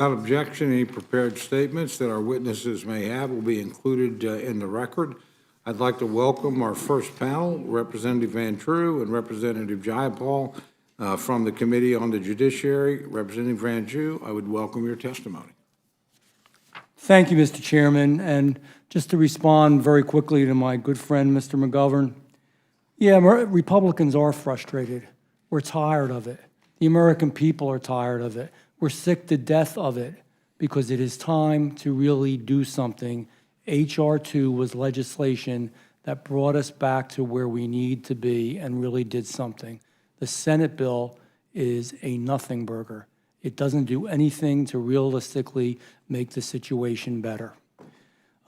Without objection, any prepared statements that our witnesses may have will be included in the record. I'd like to welcome our first panel, Representative Van True and Representative Jayapal from the Committee on the Judiciary. Representative Van True, I would welcome your testimony. Thank you, Mr. Chairman. And just to respond very quickly to my good friend, Mr. McGovern, yeah, Republicans are frustrated. We're tired of it. The American people are tired of it. We're sick to death of it because it is time to really do something. H.R. 2 was legislation that brought us back to where we need to be and really did something. The Senate bill is a nothing burger. It doesn't do anything to realistically make the situation better.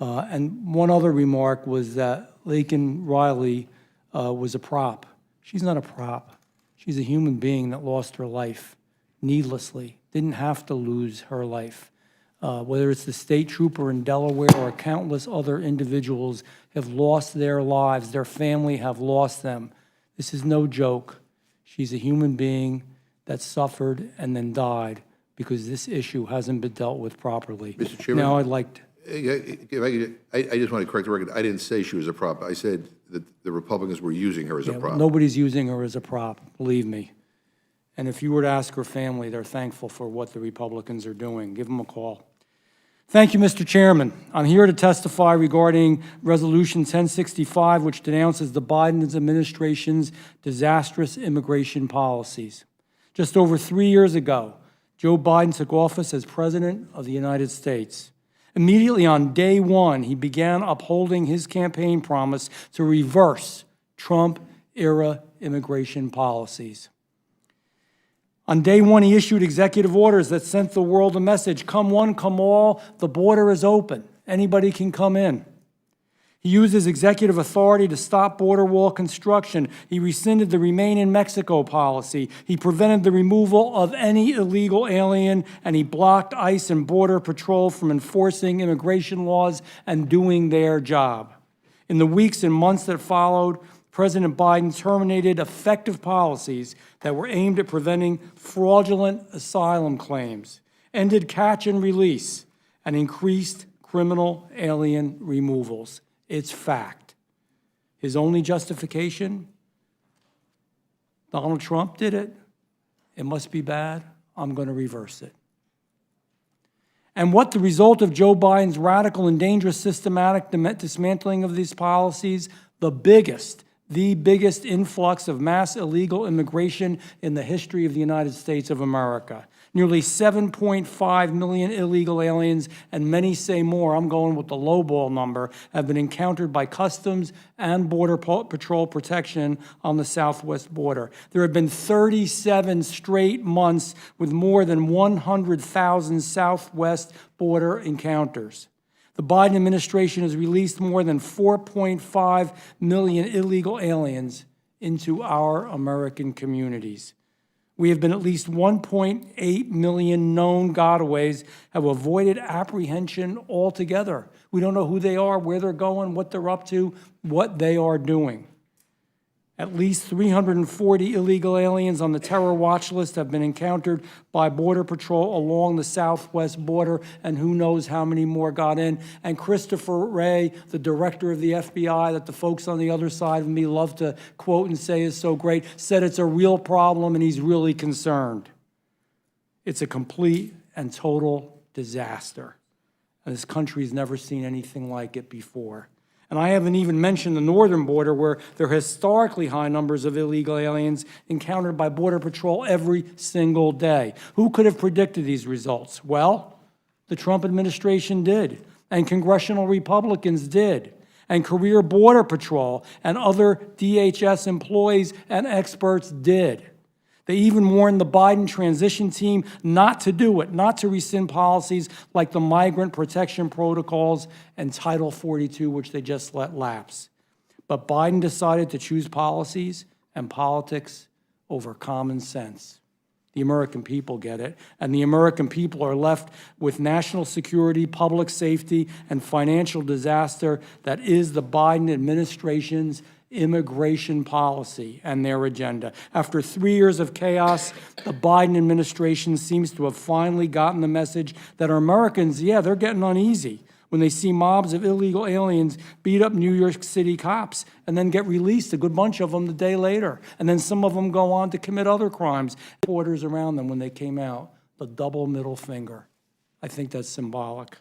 And one other remark was that Laken Riley was a prop. She's not a prop. She's a human being that lost her life needlessly, didn't have to lose her life. Whether it's the state trooper in Delaware or countless other individuals have lost their lives, their family have lost them. This is no joke. She's a human being that suffered and then died because this issue hasn't been dealt with properly. Mr. Chairman? Now I'd like to... I just want to correct the record. I didn't say she was a prop. I said that the Republicans were using her as a prop. Nobody's using her as a prop, believe me. And if you were to ask her family, they're thankful for what the Republicans are doing. Give them a call. Thank you, Mr. Chairman. I'm here to testify regarding Resolution 1065, which denounces the Biden administration's disastrous immigration policies. Just over 3 years ago, Joe Biden took office as President of the United States. Immediately on day one, he began upholding his campaign promise to reverse Trump-era immigration policies. On day one, he issued executive orders that sent the world a message: come one, come all, the border is open. Anybody can come in. He used his executive authority to stop border wall construction. He rescinded the Remain in Mexico policy. He prevented the removal of any illegal alien, and he blocked ICE and Border Patrol from enforcing immigration laws and doing their job. In the weeks and months that followed, President Biden terminated effective policies that were aimed at preventing fraudulent asylum claims, ended catch and release, and increased criminal alien removals. It's fact. His only justification? Donald Trump did it. It must be bad. I'm going to reverse it. And what the result of Joe Biden's radical and dangerous systematic dismantling of these policies? The biggest influx of mass illegal immigration in the history of the United States of America. Nearly 7.5 million illegal aliens, and many say more, I'm going with the lowball number, have been encountered by Customs and Border Patrol protection on the southwest border. There have been 37 straight months with more than 100,000 southwest border encounters. The Biden administration has released more than 4.5 million illegal aliens into our American communities. We have been at least 1.8 million known gotaways have avoided apprehension altogether. We don't know who they are, where they're going, what they're up to, what they are doing. At least 340 illegal aliens on the terror watch list have been encountered by Border Patrol along the southwest border, and who knows how many more got in. And Christopher Wray, the director of the FBI, that the folks on the other side of me love to quote and say is so great, said it's a real problem and he's really concerned. It's a complete and total disaster. And this country's never seen anything like it before. And I haven't even mentioned the northern border, where there are historically high numbers of illegal aliens encountered by Border Patrol every single day. Who could have predicted these results? Well, the Trump administration did, and congressional Republicans did, and career Border Patrol and other DHS employees and experts did. They even warned the Biden transition team not to do it, not to rescind policies like the migrant protection protocols and Title 42, which they just let lapse. But Biden decided to choose policies and politics over common sense. The American people get it, and the American people are left with national security, public safety, and financial disaster that is the Biden administration's immigration policy and their agenda. After 3 years of chaos, the Biden administration seems to have finally gotten the message that Americans, yeah, they're getting uneasy when they see mobs of illegal aliens beat up New York City cops and then get released, a good bunch of them the day later. And then some of them go on to commit other crimes. Borders around them when they came out, the double middle finger. I think that's symbolic.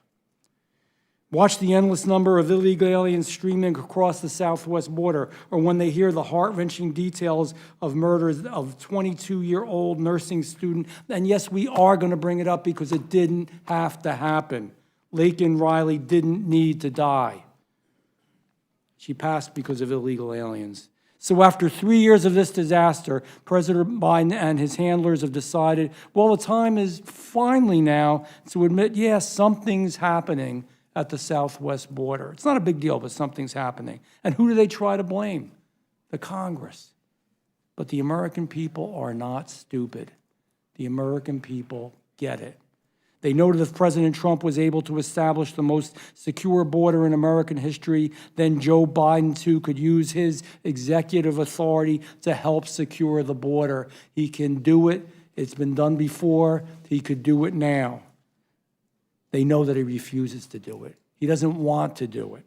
Watch the endless number of illegal aliens streaming across the southwest border, or when they hear the heart-wrenching details of murders of 22-year-old nursing student. And yes, we are going to bring it up because it didn't have to happen. Laken Riley didn't need to die. She passed because of illegal aliens. So after 3 years of this disaster, President Biden and his handlers have decided, well, the time is finally now to admit, yes, something's happening at the southwest border. It's not a big deal, but something's happening. And who do they try to blame? The Congress. But the American people are not stupid. The American people get it. They noted if President Trump was able to establish the most secure border in American history, then Joe Biden, too, could use his executive authority to help secure the border. He can do it. It's been done before. He could do it now. They know that he refuses to do it. He doesn't want to do it.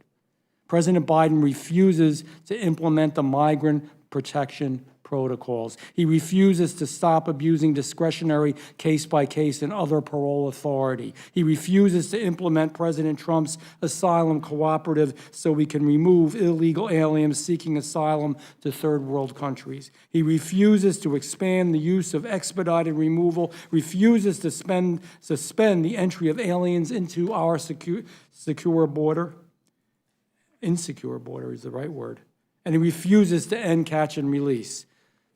President Biden refuses to implement the migrant protection protocols. He refuses to stop abusing discretionary case-by-case and other parole authority. He refuses to implement President Trump's asylum cooperative so we can remove illegal aliens seeking asylum to third world countries. He refuses to expand the use of expedited removal, refuses to suspend the entry of aliens into our secure border. Insecure border is the right word. And he refuses to end catch and release.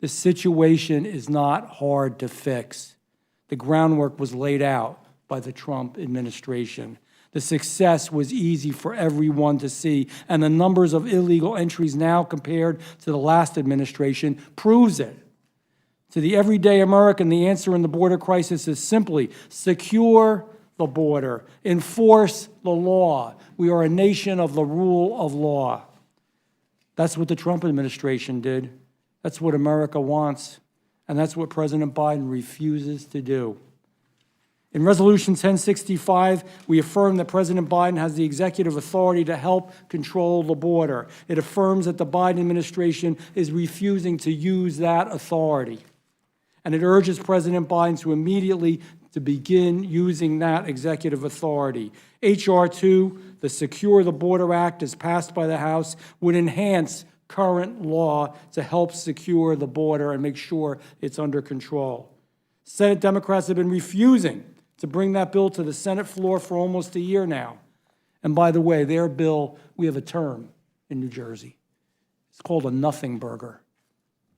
The situation is not hard to fix. The groundwork was laid out by the Trump administration. The success was easy for everyone to see, and the numbers of illegal entries now compared to the last administration proves it. To the everyday American, the answer in the border crisis is simply secure the border, enforce the law. We are a nation of the rule of law. That's what the Trump administration did. That's what America wants, and that's what President Biden refuses to do. In Resolution 1065, we affirm that President Biden has the executive authority to help control the border. It affirms that the Biden administration is refusing to use that authority. And it urges President Biden to immediately begin using that executive authority. H.R. 2, the Secure the Border Act, as passed by the House, would enhance current law to help secure the border and make sure it's under control. Senate Democrats have been refusing to bring that bill to the Senate floor for almost a year now. And by the way, their bill, we have a term in New Jersey. It's called a nothing burger.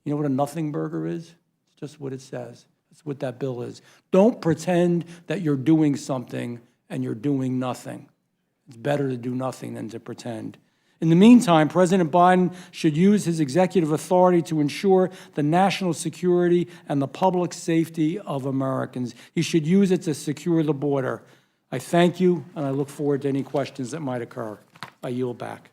You know what a nothing burger is? It's just what it says. That's what that bill is. Don't pretend that you're doing something and you're doing nothing. It's better to do nothing than to pretend. In the meantime, President Biden should use his executive authority to ensure the national security and the public safety of Americans. He should use it to secure the border. I thank you, and I look forward to any questions that might occur. I yield back.